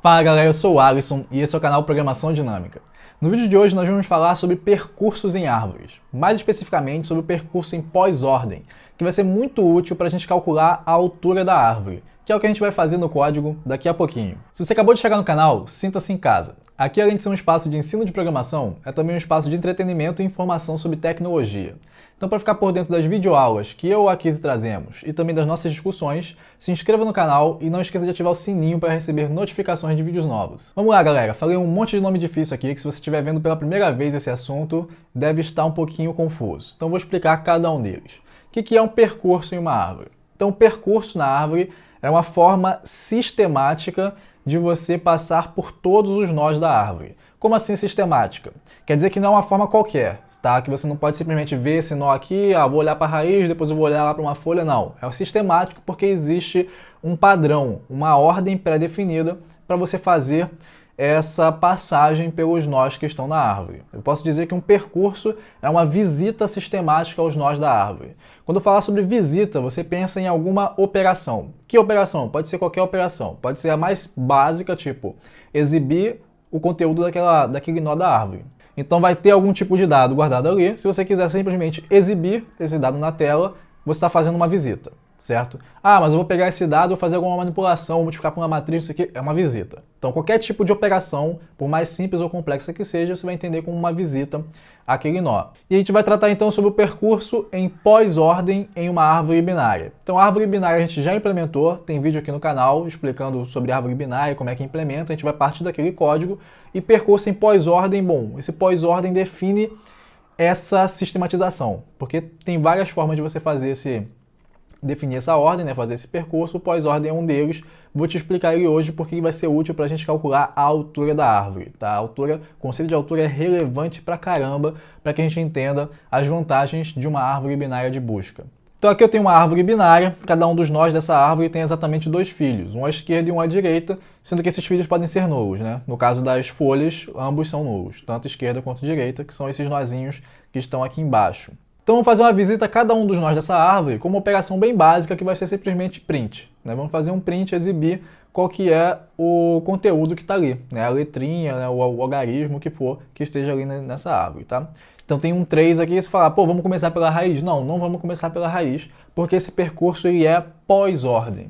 Fala galera, eu sou o Alisson e esse é o canal Programação Dinâmica. No vídeo de hoje nós vamos falar sobre percursos em árvores, mais especificamente sobre o percurso em pós-ordem, que vai ser muito útil para a gente calcular a altura da árvore, que é o que a gente vai fazer no código daqui a pouquinho. Se você acabou de chegar no canal, sinta-se em casa. Aqui, além de ser um espaço de ensino de programação, é também um espaço de entretenimento e informação sobre tecnologia. Então, para ficar por dentro das videoaulas que eu aqui trazemos e também das nossas discussões, se inscreva no canal e não esqueça de ativar o sininho para receber notificações de vídeos novos. Vamos lá, galera. Falei um monte de nome difícil aqui que, se você estiver vendo pela primeira vez esse assunto, deve estar um pouquinho confuso. Então, vou explicar cada um deles. O que é um percurso em uma árvore? Então, o percurso na árvore é uma forma sistemática de você passar por todos os nós da árvore. Como assim sistemática? Quer dizer que não é uma forma qualquer, tá? Que você não pode simplesmente ver esse nó aqui, vou olhar para a raiz, depois eu vou olhar lá para uma folha, não. É sistemático porque existe um padrão, uma ordem pré-definida para você fazer essa passagem pelos nós que estão na árvore. Eu posso dizer que um percurso é uma visita sistemática aos nós da árvore. Quando eu falar sobre visita, você pensa em alguma operação. Que operação? Pode ser qualquer operação. Pode ser a mais básica, tipo exibir o conteúdo daquele nó da árvore. Então vai ter algum tipo de dado guardado ali. Se você quiser simplesmente exibir esse dado na tela, você está fazendo uma visita, certo? Mas eu vou pegar esse dado, vou fazer alguma manipulação, vou multiplicar por uma matriz, isso aqui é uma visita. Então qualquer tipo de operação, por mais simples ou complexa que seja, você vai entender como uma visita àquele nó. E a gente vai tratar então sobre o percurso em pós-ordem em uma árvore binária. Então a árvore binária a gente já implementou, tem vídeo aqui no canal explicando sobre a árvore binária, como é que implementa, a gente vai partir daquele código. E percurso em pós-ordem, bom, esse pós-ordem define essa sistematização, porque tem várias formas de você definir essa ordem, né, fazer esse percurso. O pós-ordem é um deles. Vou te explicar ele hoje porque ele vai ser útil para a gente calcular a altura da árvore. Tá? O conceito de altura é relevante pra caramba para que a gente entenda as vantagens de uma árvore binária de busca. Então aqui eu tenho uma árvore binária, cada um dos nós dessa árvore tem exatamente dois filhos, um à esquerda e um à direita, sendo que esses filhos podem ser nulos, né? No caso das folhas, ambos são nulos, tanto esquerda quanto direita, que são esses nozinhos que estão aqui embaixo. Então vamos fazer uma visita a cada um dos nós dessa árvore com uma operação bem básica que vai ser simplesmente print. Né? Vamos fazer um print, exibir qual que é o conteúdo que está ali, né? A letrinha, né? o algarismo que for que esteja ali nessa árvore, tá? Então tem um 3 aqui, você fala, vamos começar pela raiz? Não, não vamos começar pela raiz, porque esse percurso ele é pós-ordem.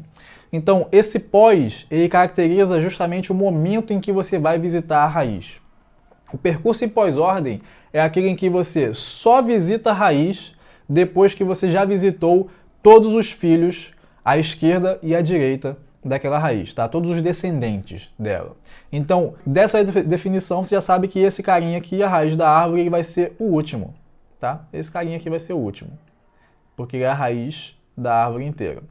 Então esse pós, ele caracteriza justamente o momento em que você vai visitar a raiz. O percurso em pós-ordem é aquele em que você só visita a raiz depois que você já visitou todos os filhos à esquerda e à direita daquela raiz, tá? Todos os descendentes dela. Então, dessa definição, você já sabe que esse carinha aqui, a raiz da árvore, ele vai ser o último, tá? Esse carinha aqui vai ser o último, porque ele é a raiz da árvore inteira.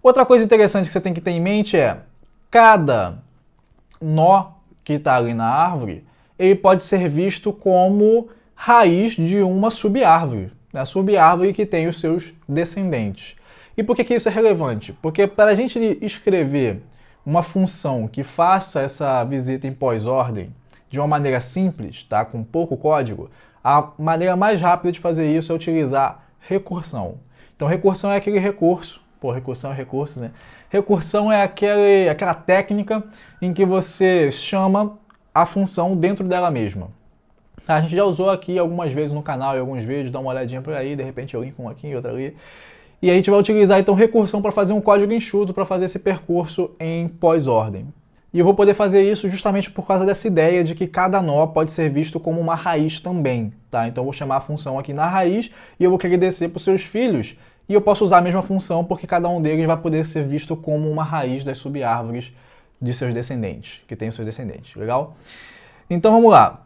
Outra coisa interessante que você tem que ter em mente é, cada nó que está ali na árvore, ele pode ser visto como raiz de uma subárvore, né? A subárvore que tem os seus descendentes. E por que isso é relevante? Porque para a gente escrever uma função que faça essa visita em pós-ordem de uma maneira simples, tá? Com pouco código, a maneira mais rápida de fazer isso é utilizar recursão. Então recursão é aquele recurso, recursão é recurso, né? Recursão é aquela técnica em que você chama a função dentro dela mesma. A gente já usou aqui algumas vezes no canal, em alguns vídeos, dá uma olhadinha por aí, de repente eu linko um aqui e outro ali. E a gente vai utilizar então recursão para fazer um código enxuto, para fazer esse percurso em pós-ordem. E eu vou poder fazer isso justamente por causa dessa ideia de que cada nó pode ser visto como uma raiz também. Tá? Então eu vou chamar a função aqui na raiz e eu vou querer descer para os seus filhos. E eu posso usar a mesma função porque cada um deles vai poder ser visto como uma raiz das subárvores de seus descendentes, que tem os seus descendentes. Legal? Então vamos lá.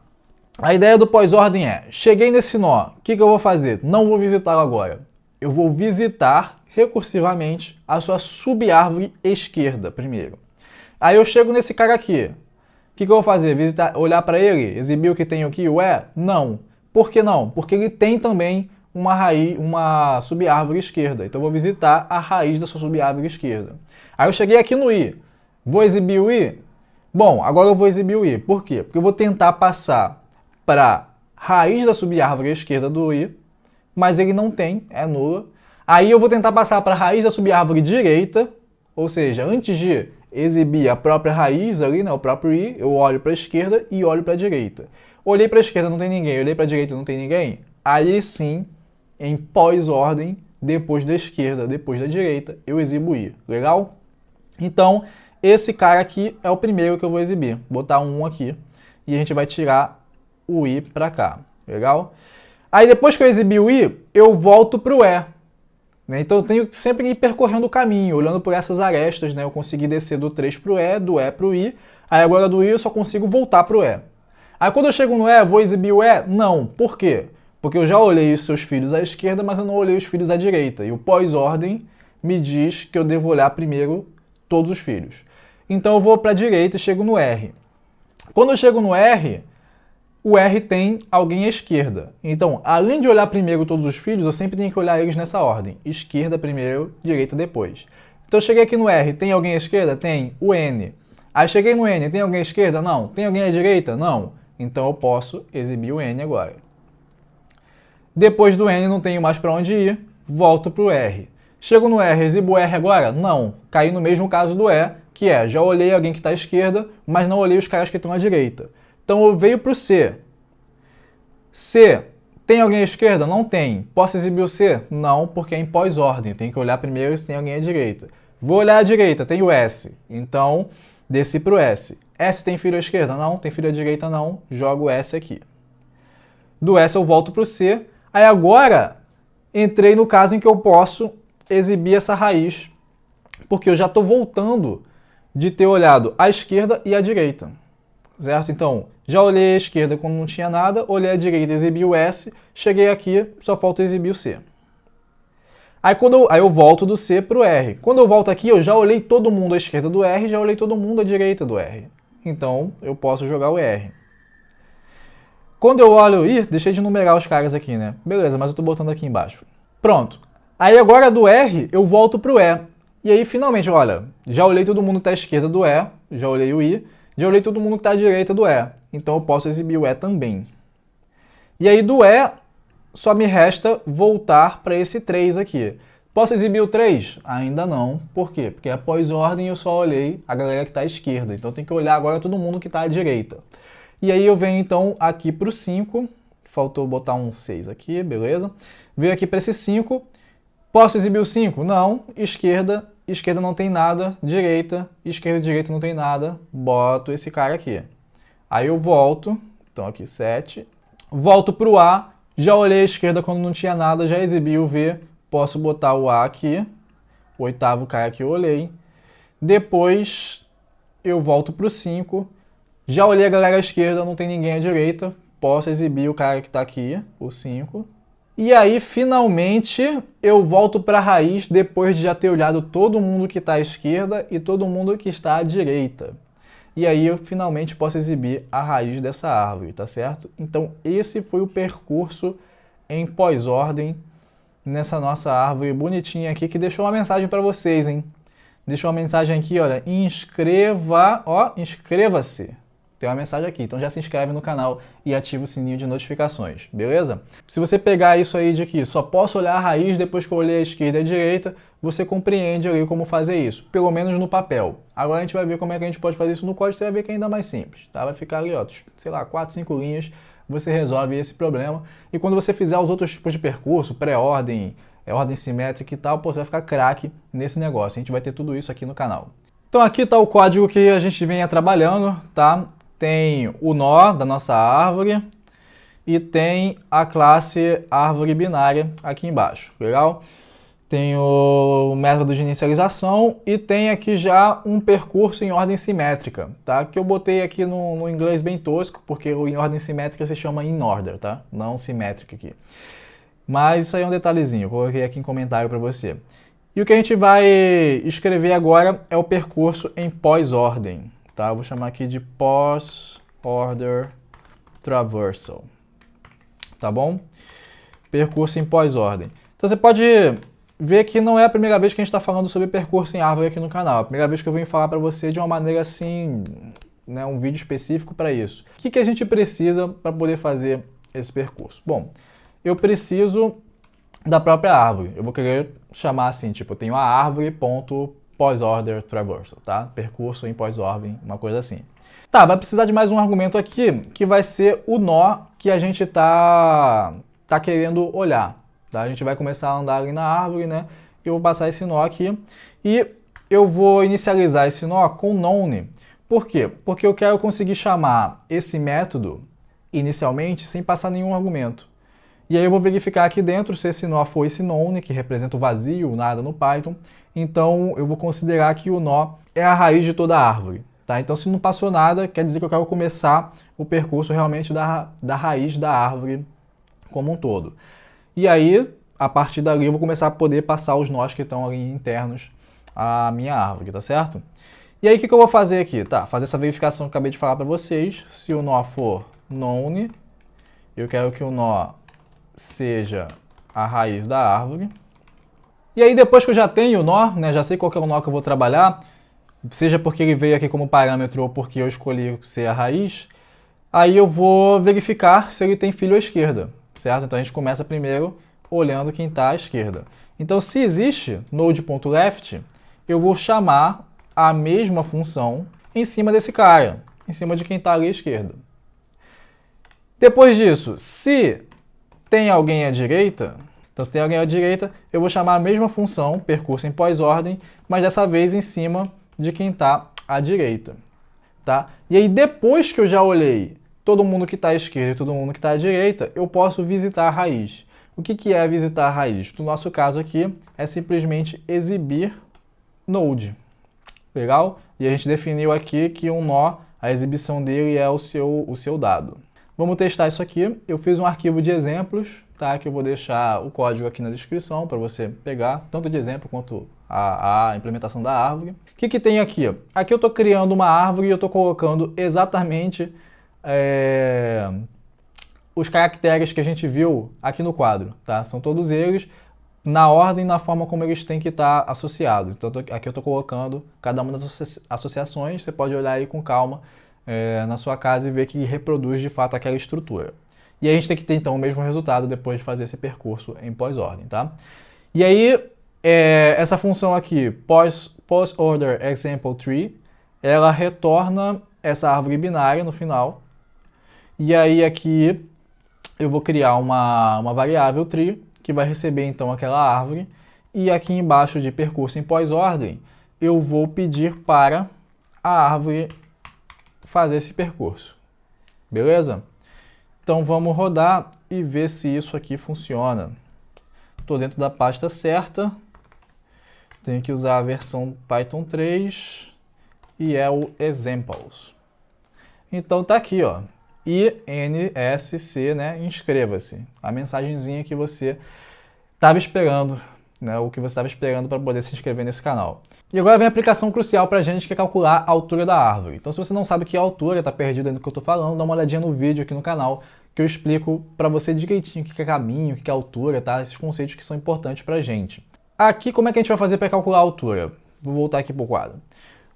A ideia do pós-ordem é, cheguei nesse nó, o que eu vou fazer? Não vou visitá-lo agora. Eu vou visitar recursivamente a sua subárvore esquerda primeiro. Aí eu chego nesse cara aqui. O que eu vou fazer? Olhar para ele? Exibir o que tem aqui? Ué? Não. Por que não? Porque ele tem também uma subárvore esquerda. Então eu vou visitar a raiz da sua subárvore esquerda. Aí eu cheguei aqui no I. Vou exibir o I? Bom, agora eu vou exibir o I. Por quê? Porque eu vou tentar passar para a raiz da subárvore esquerda do I, mas ele não tem, é nula. Aí eu vou tentar passar para a raiz da subárvore direita, ou seja, antes de exibir a própria raiz ali, né, o próprio i, eu olho para a esquerda e olho para a direita. Olhei para a esquerda, não tem ninguém, olhei para a direita, não tem ninguém, aí sim, em pós-ordem, depois da esquerda, depois da direita, eu exibo i. Legal? Então, esse cara aqui é o primeiro que eu vou exibir. Vou botar um aqui e a gente vai tirar o i para cá. Legal? Aí depois que eu exibir o i, eu volto para o e. Né? Então eu tenho que sempre ir percorrendo o caminho, olhando por essas arestas. Né? Eu consegui descer do 3 para o e, do e para o i. Aí agora do i eu só consigo voltar para o e. Aí quando eu chego no e, vou exibir o e? Não. Por quê? Porque eu já olhei os seus filhos à esquerda, mas eu não olhei os filhos à direita. E o pós-ordem me diz que eu devo olhar primeiro todos os filhos. Então eu vou para a direita e chego no R. Quando eu chego no R, o R tem alguém à esquerda. Então, além de olhar primeiro todos os filhos, eu sempre tenho que olhar eles nessa ordem. Esquerda primeiro, direita depois. Então eu cheguei aqui no R, tem alguém à esquerda? Tem. O N. Aí cheguei no N, tem alguém à esquerda? Não. Tem alguém à direita? Não. Então eu posso exibir o N agora. Depois do N não tenho mais para onde ir, volto para o R. Chego no R, exibo o R agora? Não. Caí no mesmo caso do E, que é, já olhei alguém que está à esquerda, mas não olhei os caras que estão à direita. Então eu venho para o C. C, tem alguém à esquerda? Não tem. Posso exibir o C? Não, porque é em pós-ordem. Tem que olhar primeiro se tem alguém à direita. Vou olhar à direita, tem o S. Então, desci para o S. S tem filho à esquerda? Não. Tem filho à direita? Não. Jogo o S aqui. Do S eu volto para o C. Aí agora, entrei no caso em que eu posso exibir essa raiz, porque eu já estou voltando de ter olhado à esquerda e à direita. Certo? Então, já olhei à esquerda quando não tinha nada, olhei à direita, exibi o S, cheguei aqui, só falta exibir o C. Aí eu volto do C para o R. Quando eu volto aqui, eu já olhei todo mundo à esquerda do R, já olhei todo mundo à direita do R. Então, eu posso jogar o R. Quando eu olho... Ih, deixei de numerar os caras aqui, né? Beleza, mas eu estou botando aqui embaixo. Pronto. Aí agora do R, eu volto para o E. E aí, finalmente, olha, já olhei todo mundo que está à esquerda do E, já olhei o I, já olhei todo mundo que está à direita do E. Então eu posso exibir o E também. E aí do E, só me resta voltar para esse 3 aqui. Posso exibir o 3? Ainda não. Por quê? Porque após ordem eu só olhei a galera que está à esquerda. Então tem que olhar agora todo mundo que está à direita. E aí eu venho então aqui para o 5. Faltou botar um 6 aqui, beleza? Venho aqui para esse 5. Posso exibir o 5? Não. Esquerda. Esquerda não tem nada. Direita. Esquerda e direita não tem nada. Boto esse cara aqui. Aí eu volto. Então aqui 7. Volto para o A. Já olhei à esquerda quando não tinha nada. Já exibi o V. Posso botar o A aqui. O oitavo cara que eu olhei. Depois eu volto para o 5. Já olhei a galera à esquerda, não tem ninguém à direita. Posso exibir o cara que está aqui, o 5. E aí, finalmente, eu volto para a raiz depois de já ter olhado todo mundo que está à esquerda e todo mundo que está à direita. E aí eu finalmente posso exibir a raiz dessa árvore, tá certo? Então esse foi o percurso em pós-ordem nessa nossa árvore bonitinha aqui, que deixou uma mensagem para vocês, hein? Deixou uma mensagem aqui, olha, inscreva-se. Tem uma mensagem aqui, então já se inscreve no canal e ativa o sininho de notificações, beleza? Se você pegar isso aí de que só posso olhar a raiz depois que eu olhei a esquerda e a direita, você compreende ali como fazer isso, pelo menos no papel. Agora a gente vai ver como é que a gente pode fazer isso no código, você vai ver que é ainda mais simples, tá? Vai ficar ali, ó, sei lá, 4, 5 linhas, você resolve esse problema. E quando você fizer os outros tipos de percurso, pré-ordem, ordem simétrica e tal, pô, você vai ficar craque nesse negócio. A gente vai ter tudo isso aqui no canal. Então aqui está o código que a gente vem trabalhando, tá? Tem o nó da nossa árvore e tem a classe árvore binária aqui embaixo, legal? Tem o método de inicialização e tem aqui já um percurso em ordem simétrica, tá? Que eu botei aqui no inglês bem tosco, porque em ordem simétrica se chama in order, tá? Não simétrica aqui. Mas isso aí é um detalhezinho, eu coloquei aqui em comentário para você. E o que a gente vai escrever agora é o percurso em pós-ordem. Tá? Eu vou chamar aqui de pós-order traversal. Tá bom? Percurso em pós-ordem. Então você pode ver que não é a primeira vez que a gente está falando sobre percurso em árvore aqui no canal. É a primeira vez que eu venho falar para você de uma maneira assim, né, um vídeo específico para isso. O que a gente precisa para poder fazer esse percurso? Bom, eu preciso da própria árvore. Eu vou querer chamar assim, tipo, eu tenho a árvore.pós pós-order traversal, tá? Percurso em pós-ordem, uma coisa assim. Tá, vai precisar de mais um argumento aqui, que vai ser o nó que a gente tá querendo olhar, tá? A gente vai começar a andar ali na árvore, né? Eu vou passar esse nó aqui e eu vou inicializar esse nó com none. Por quê? Porque eu quero conseguir chamar esse método inicialmente sem passar nenhum argumento. E aí eu vou verificar aqui dentro se esse nó for esse none, que representa o vazio, o nada no Python. Então eu vou considerar que o nó é a raiz de toda a árvore. Tá? Então se não passou nada, quer dizer que eu quero começar o percurso realmente da raiz da árvore como um todo. E aí, a partir dali, eu vou começar a poder passar os nós que estão ali internos à minha árvore, tá certo? E aí, o que eu vou fazer aqui? Tá, fazer essa verificação que eu acabei de falar para vocês. Se o nó for none, eu quero que o nó seja a raiz da árvore. E aí, depois que eu já tenho o nó, né, já sei qual que é o nó que eu vou trabalhar, seja porque ele veio aqui como parâmetro ou porque eu escolhi ser a raiz, aí eu vou verificar se ele tem filho à esquerda, certo? Então a gente começa primeiro olhando quem está à esquerda. Então se existe node.left, eu vou chamar a mesma função em cima desse cara, em cima de quem está ali à esquerda. Depois disso, se tem alguém à direita, então se tem alguém à direita, eu vou chamar a mesma função, percurso em pós-ordem, mas dessa vez em cima de quem está à direita. Tá? E aí depois que eu já olhei todo mundo que está à esquerda e todo mundo que está à direita, eu posso visitar a raiz. O que é visitar a raiz? No nosso caso aqui, é simplesmente exibir node. Legal? E a gente definiu aqui que um nó, a exibição dele é o seu dado. Vamos testar isso aqui. Eu fiz um arquivo de exemplos, tá? Que eu vou deixar o código aqui na descrição para você pegar, tanto de exemplo quanto a implementação da árvore. O que tem aqui? Aqui eu estou criando uma árvore e eu estou colocando exatamente os caracteres que a gente viu aqui no quadro, tá? São todos eles na ordem e na forma como eles têm que estar associados. Então aqui eu estou colocando cada uma das associações, você pode olhar aí com calma na sua casa e ver que reproduz de fato aquela estrutura. E aí a gente tem que ter então o mesmo resultado depois de fazer esse percurso em pós-ordem, tá? E aí essa função aqui, pos-order example tree, ela retorna essa árvore binária no final. E aí aqui eu vou criar uma variável tree, que vai receber então aquela árvore. E aqui embaixo de percurso em pós-ordem, eu vou pedir para a árvore fazer esse percurso. Beleza? Então vamos rodar e ver se isso aqui funciona. Estou dentro da pasta certa. Tenho que usar a versão Python 3 e é o examples. Então tá aqui, ó. INSC, né? Inscreva-se. A mensagenzinha que você estava esperando, né? O que você estava esperando para poder se inscrever nesse canal. E agora vem a aplicação crucial para a gente, que é calcular a altura da árvore. Então se você não sabe que altura, está perdido aí no que eu estou falando, dá uma olhadinha no vídeo aqui no canal, que eu explico para você direitinho o que é caminho, o que é altura, tá? Esses conceitos que são importantes para a gente. Aqui, como é que a gente vai fazer para calcular a altura? Vou voltar aqui para o quadro.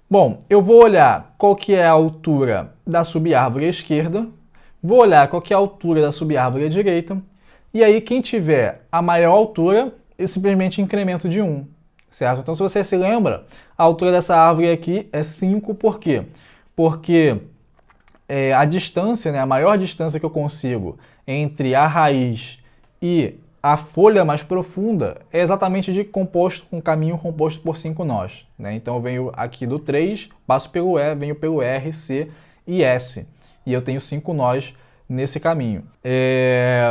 Bom, eu vou olhar qual que é a altura da subárvore à esquerda, vou olhar qual que é a altura da subárvore à direita, e aí quem tiver a maior altura, eu simplesmente incremento de 1, certo? Então se você se lembra, a altura dessa árvore aqui é 5, por quê? Porque a distância, né, a maior distância que eu consigo entre a raiz e a folha mais profunda é exatamente de um caminho composto por 5 nós, né? Então eu venho aqui do 3, passo pelo E, venho pelo R, C e S. E eu tenho 5 nós nesse caminho.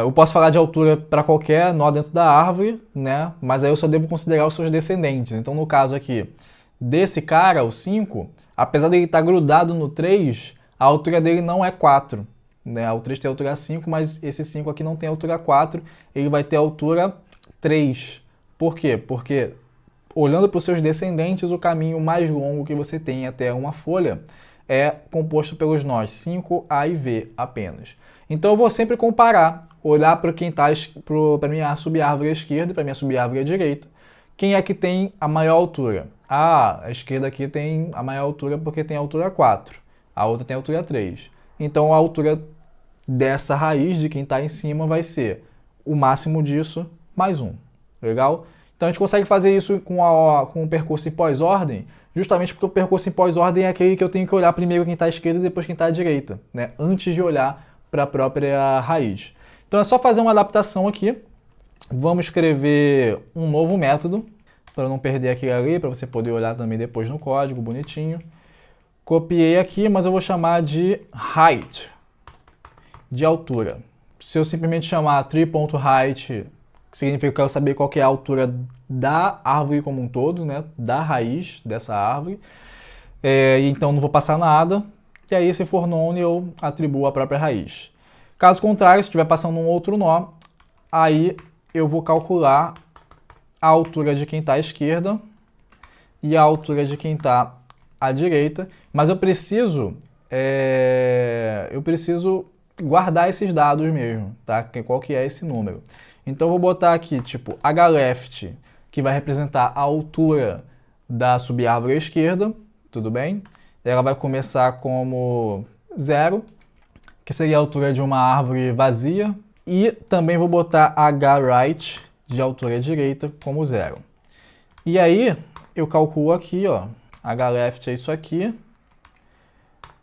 Eu posso falar de altura para qualquer nó dentro da árvore, né? Mas aí eu só devo considerar os seus descendentes. Então no caso aqui, desse cara, o 5, apesar dele estar grudado no 3, a altura dele não é 4. Né? O 3 tem altura 5, mas esse 5 aqui não tem altura 4, ele vai ter altura 3. Por quê? Porque, olhando para os seus descendentes, o caminho mais longo que você tem até uma folha é composto pelos nós 5, A e V apenas. Então eu vou sempre comparar, olhar para quem está para minha subárvore à esquerda e para minha subárvore à direita. Quem é que tem a maior altura? A esquerda aqui tem a maior altura porque tem altura 4, a outra tem altura 3. Então a altura dessa raiz de quem está em cima vai ser o máximo disso mais 1. Legal? Então a gente consegue fazer isso com o percurso em pós-ordem, justamente porque o percurso em pós-ordem é aquele que eu tenho que olhar primeiro quem está à esquerda e depois quem está à direita, né? Antes de olhar para a própria raiz. Então é só fazer uma adaptação aqui. Vamos escrever um novo método, para não perder aquele ali, para você poder olhar também depois no código, bonitinho. Copiei aqui, mas eu vou chamar de height, de altura. Se eu simplesmente chamar tree.height, significa que eu quero saber qual que é a altura da árvore como um todo, né? Da raiz dessa árvore. Então não vou passar nada. E aí, se for none, eu atribuo a própria raiz. Caso contrário, se estiver passando um outro nó, aí eu vou calcular a altura de quem está à esquerda e a altura de quem está à direita. Mas eu preciso guardar esses dados mesmo, tá? Qual que é esse número. Então eu vou botar aqui, tipo, hleft, que vai representar a altura da subárvore à esquerda, tudo bem? Ela vai começar como 0, que seria a altura de uma árvore vazia, e também vou botar hright, de altura direita, como 0. E aí, eu calculo aqui, ó, hleft é isso aqui,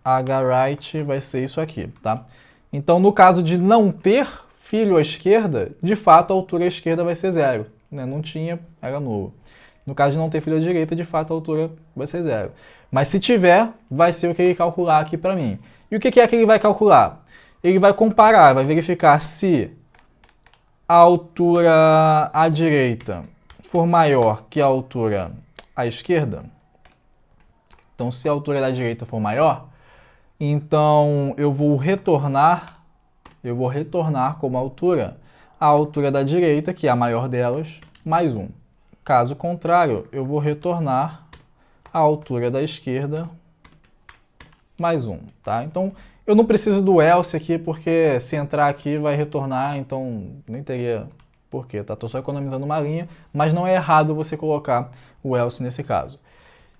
hright vai ser isso aqui, tá? Então, no caso de não ter filho à esquerda, de fato, a altura à esquerda vai ser 0. Né? Não tinha, era nulo. No caso de não ter filho à direita, de fato, a altura vai ser 0. Mas se tiver, vai ser o que ele calcular aqui para mim. E o que é que ele vai calcular? Ele vai comparar, vai verificar se a altura à direita for maior que a altura à esquerda. Então, se a altura da direita for maior, então eu vou retornar como altura a altura da direita, que é a maior delas, mais 1. Caso contrário, eu vou retornar a altura da esquerda mais 1, tá? Então, eu não preciso do else aqui, porque se entrar aqui vai retornar, então nem teria porquê, tá? Estou só economizando uma linha, mas não é errado você colocar o else nesse caso.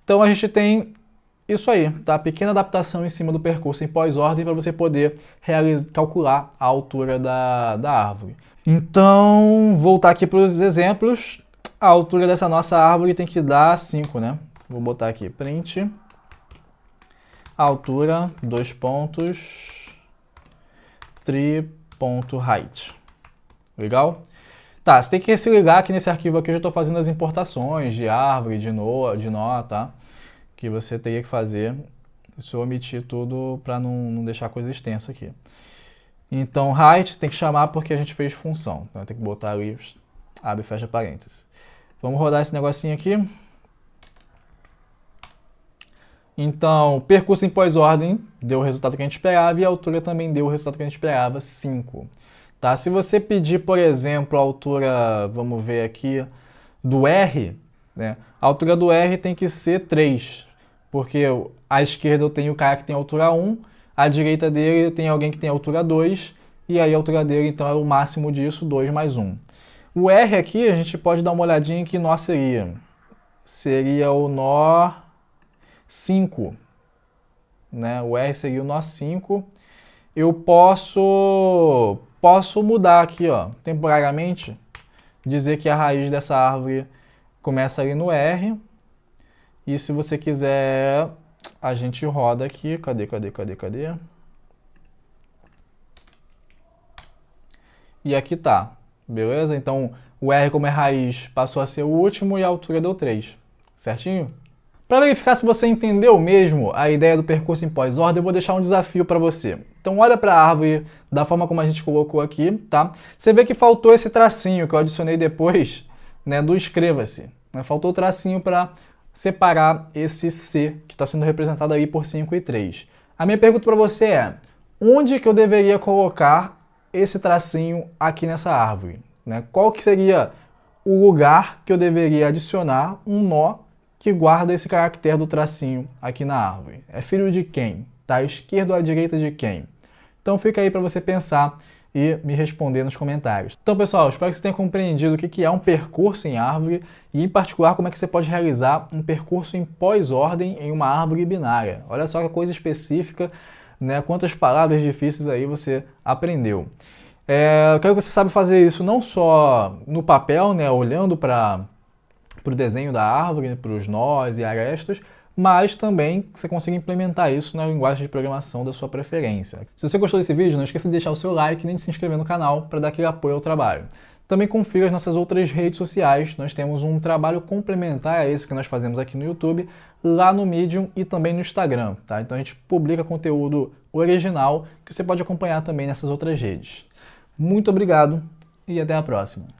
Então, a gente tem isso aí, tá? Pequena adaptação em cima do percurso em pós-ordem para você poder calcular a altura da árvore. Então, voltar aqui para os exemplos. A altura dessa nossa árvore tem que dar 5, né? Vou botar aqui, print, altura, tree.height. Legal? Tá, você tem que se ligar que nesse arquivo aqui eu já estou fazendo as importações de árvore, de nó, tá? Que você teria que fazer se eu omitir tudo para não deixar a coisa extensa aqui. Então, height tem que chamar porque a gente fez função. Então, tem que botar ali, abre e fecha parênteses. Vamos rodar esse negocinho aqui. Então, percurso em pós-ordem deu o resultado que a gente esperava e a altura também deu o resultado que a gente esperava, 5. Tá? Se você pedir, por exemplo, a altura, vamos ver aqui, do R, né? A altura do R tem que ser 3, porque à esquerda eu tenho o cara que tem altura 1, à direita dele tem alguém que tem altura 2, e aí a altura dele então é o máximo disso, 2 mais 1. O R aqui a gente pode dar uma olhadinha em que nó seria. Seria o nó 5. Né? O R seria o nó 5. Eu posso mudar aqui, ó, temporariamente, dizer que a raiz dessa árvore começa ali no R. E se você quiser, a gente roda aqui. Cadê? E aqui tá. Beleza? Então, o R como é raiz passou a ser o último e a altura deu 3. Certinho? Para verificar se você entendeu mesmo a ideia do percurso em pós-ordem, eu vou deixar um desafio para você. Então, olha para a árvore da forma como a gente colocou aqui, tá? Você vê que faltou esse tracinho que eu adicionei depois, né, do inscreva-se. Faltou o tracinho para separar esse C, que está sendo representado aí por 5 e 3. A minha pergunta para você é, onde que eu deveria colocar esse tracinho aqui nessa árvore? Né? Qual que seria o lugar que eu deveria adicionar um nó que guarda esse caractere do tracinho aqui na árvore? É filho de quem? Tá? Esquerda ou à direita de quem? Então fica aí para você pensar e me responder nos comentários. Então, pessoal, espero que você tenha compreendido o que é um percurso em árvore e, em particular, como é que você pode realizar um percurso em pós-ordem em uma árvore binária. Olha só que coisa específica, né? Quantas palavras difíceis aí você aprendeu. Eu quero que você saiba fazer isso não só no papel, né? Olhando para para o desenho da árvore, para os nós e arestas, mas também que você consiga implementar isso na linguagem de programação da sua preferência. Se você gostou desse vídeo, não esqueça de deixar o seu like e nem de se inscrever no canal para dar aquele apoio ao trabalho. Também confira as nossas outras redes sociais, nós temos um trabalho complementar a esse que nós fazemos aqui no YouTube, lá no Medium e também no Instagram, tá? Então a gente publica conteúdo original que você pode acompanhar também nessas outras redes. Muito obrigado e até a próxima!